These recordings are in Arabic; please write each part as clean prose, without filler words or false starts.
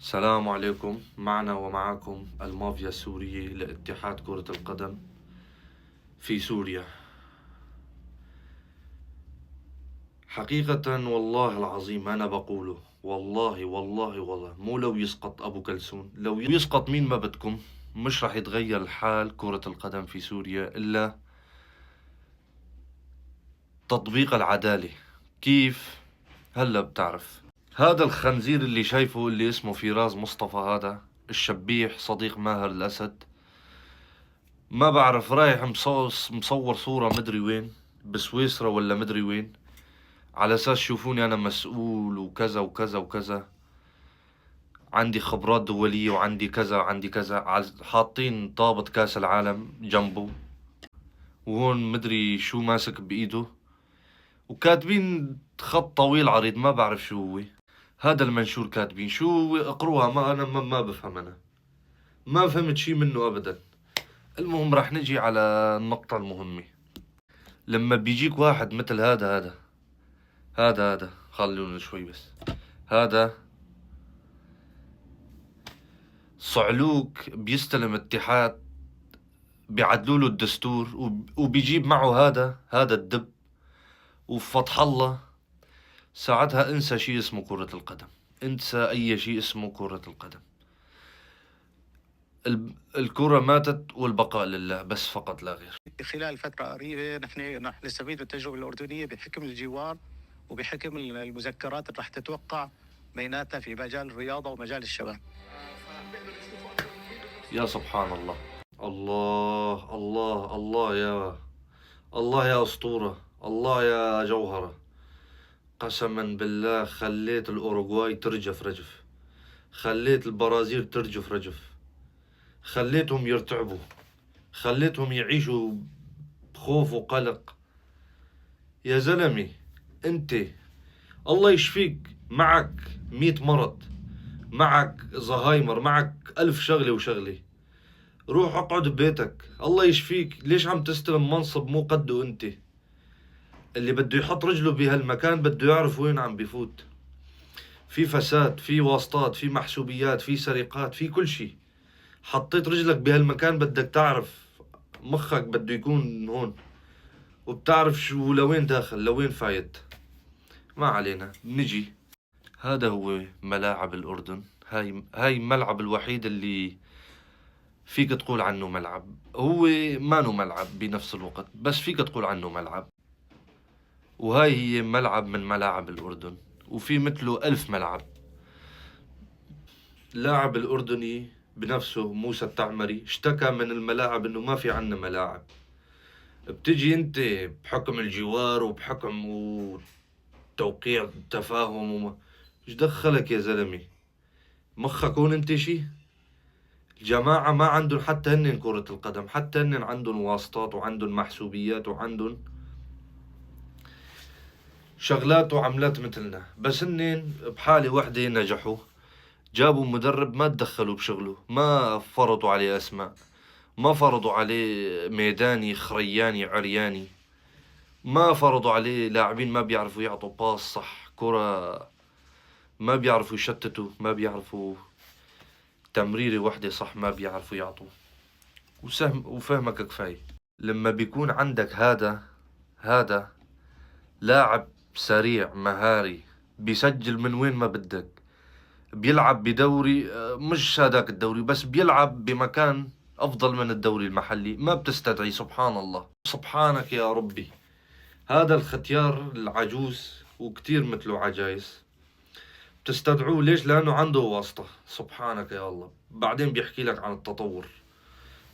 السلام عليكم. معنا ومعكم المافيا السورية لاتحاد كرة القدم في سوريا. حقيقة والله العظيم أنا بقوله، والله مو لو يسقط أبو كلسون، لو يسقط مين ما بدكم، مش رح يتغير الحال كرة القدم في سوريا إلا تطبيق العدالة. كيف؟ هلا بتعرف هذا الخنزير اللي شايفه اللي اسمه فراس مصطفى، هذا الشبيح صديق ماهر الأسد، ما بعرف رايح مصور صورة مدري وين بسويسرا ولا مدري وين، على اساس شوفوني انا مسؤول وكذا وكذا وكذا، عندي خبرات دولية وعندي كذا وعندي كذا. حاطين طابة كاس العالم جنبه، وهون مدري شو ماسك بايده، وكاتبين خط طويل عريض ما بعرف شو هو هذا المنشور. كاتبين شو؟ اقروها. ما انا ما بفهم، انا ما فهمت شي منه ابدا. المهم رح نجي على النقطة المهمة. لما بيجيك واحد مثل هذا خلونا شوي بس، هذا صعلوك بيستلم اتحاد، بيعدلوا له الدستور، وبيجيب معه هذا الدب وفتح الله. ساعتها انسى شيء اسمه كرة القدم، انسى اي شيء اسمه كرة القدم. الكرة ماتت والبقاء لله بس، فقط لا غير. خلال فترة قريبة نحن نستفيد من التجربة الأردنية بحكم الجوار وبحكم المذكرات اللي رح تتوقع بيناتنا في مجال الرياضة ومجال الشباب. يا سبحان الله، الله يا أسطورة، الله يا جوهرة. قسما بالله خليت الأوروغواي ترجف رجف، خليت البرازيل ترجف رجف، خليتهم يرتعبوا، خليتهم يعيشوا بخوف وقلق. يا زلمي انت الله يشفيك، معك 100 مرض، معك زهايمر، معك 1000 شغلة وشغلة. روح اقعد ببيتك، الله يشفيك. ليش عم تستلم منصب مو قده انت؟ اللي بده يحط رجله بهالمكان بده يعرف وين عم بفوت. في فساد، في واسطات، في محسوبيات، في سرقات، في كل شيء. حطيت رجلك بهالمكان بدك تعرف مخك بده يكون هون، وبتعرف شو لوين داخل لوين فايت. ما علينا، نجي. هذا هو ملاعب الأردن. هاي الملعب الوحيد اللي فيك تقول عنه ملعب. هو ما نو ملعب بنفس الوقت، بس فيك تقول عنه ملعب. وهاي هي ملعب من ملاعب الأردن، وفي مثله 1000 ملعب. اللاعب الأردني بنفسه موسى التعمري اشتكى من الملاعب انه ما في عنا ملاعب. بتجي انت بحكم الجوار وبحكم توقيع تفاهم ايش دخلك يا زلمي؟ مخك هون انت شي؟ الجماعة ما عندهم حتى هن كرة القدم، حتى هن عندهم واسطات وعندهم محسوبيات وعندهم شغلات وعملات مثلنا. بس هن بحالة وحدة نجحوا، جابوا مدرب ما تدخلوا بشغله، ما فرضوا عليه أسماء، ما فرضوا عليه ميداني خرياني عرياني، ما فرضوا عليه لاعبين ما بيعرفوا يعطوا باص صح، كرة ما بيعرفوا يشتتوا، ما بيعرفوا تمريرة وحدة صح، ما بيعرفوا يعطوا. وفهمك كفاية. لما بيكون عندك هذا لاعب سريع مهاري، بيسجل من وين ما بدك، بيلعب بدوري مش هذاك الدوري بس، بيلعب بمكان أفضل من الدوري المحلي، ما بتستدعي. سبحان الله، سبحانك يا ربي. هذا الختيار العجوز وكتير مثله عجايز بتستدعوه. ليش؟ لأنه عنده واسطة. سبحانك يا الله. بعدين بيحكي لك عن التطور.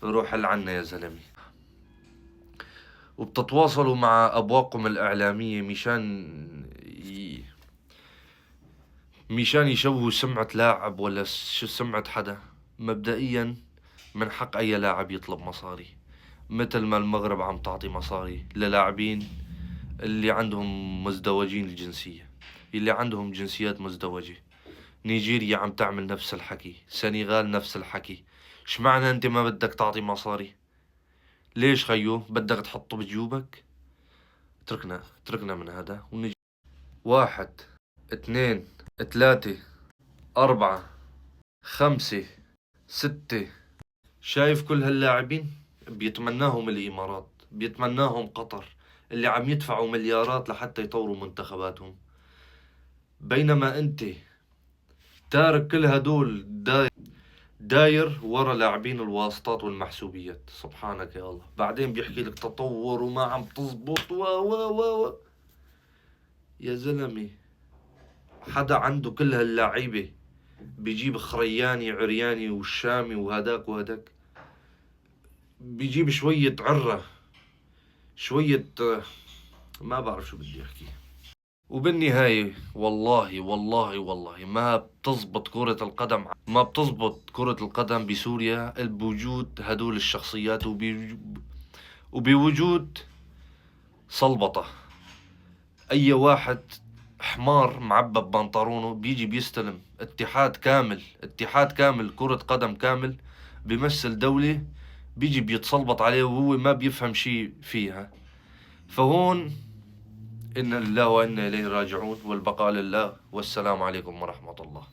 روح العنا يا زلمي. وبتتواصلوا مع أبواقهم الإعلامية مشان يشوهوا سمعة لاعب ولا سمعة حدا. مبدئيا من حق أي لاعب يطلب مصاري، مثل ما المغرب عم تعطي مصاري للاعبين اللي عندهم مزدوجين الجنسية، اللي عندهم جنسيات مزدوجة. نيجيريا عم تعمل نفس الحكي، سنغال نفس الحكي. ايش معنى انت ما بدك تعطي مصاري؟ ليش خيو بدك تحطه بجيوبك؟ اتركنا من هذا ونجي. 1 2 3 4 5 6. شايف كل هاللاعبين بيتمناهم الإمارات، بيتمناهم قطر اللي عم يدفعوا مليارات لحتى يطوروا منتخباتهم، بينما انت تارك كل هدول داير ورا لاعبين الواسطات والمحسوبيات. سبحانك يا الله. بعدين بيحكي لك تطور وما عم تزبط و يا زلمة، حدا عنده كل هاللعيبة بيجيب خرياني عرياني والشامي وهداك وهداك، بيجيب شوية عرة، شوية ما بعرف شو بدي احكي. وبالنهاية والله والله والله ما بتزبط كرة القدم، ما بتزبط كرة القدم بسوريا بوجود هدول الشخصيات وبوجود صلبطة. أي واحد حمار معبى ببنطرونه بيجي بيستلم اتحاد كامل، اتحاد كامل كرة قدم كامل بيمثل دولة، بيجي بيتصلبط عليه وهو ما بيفهم شي فيها. فهون إن الله وإنا إليه راجعون، والبقاء لله، والسلام عليكم ورحمة الله.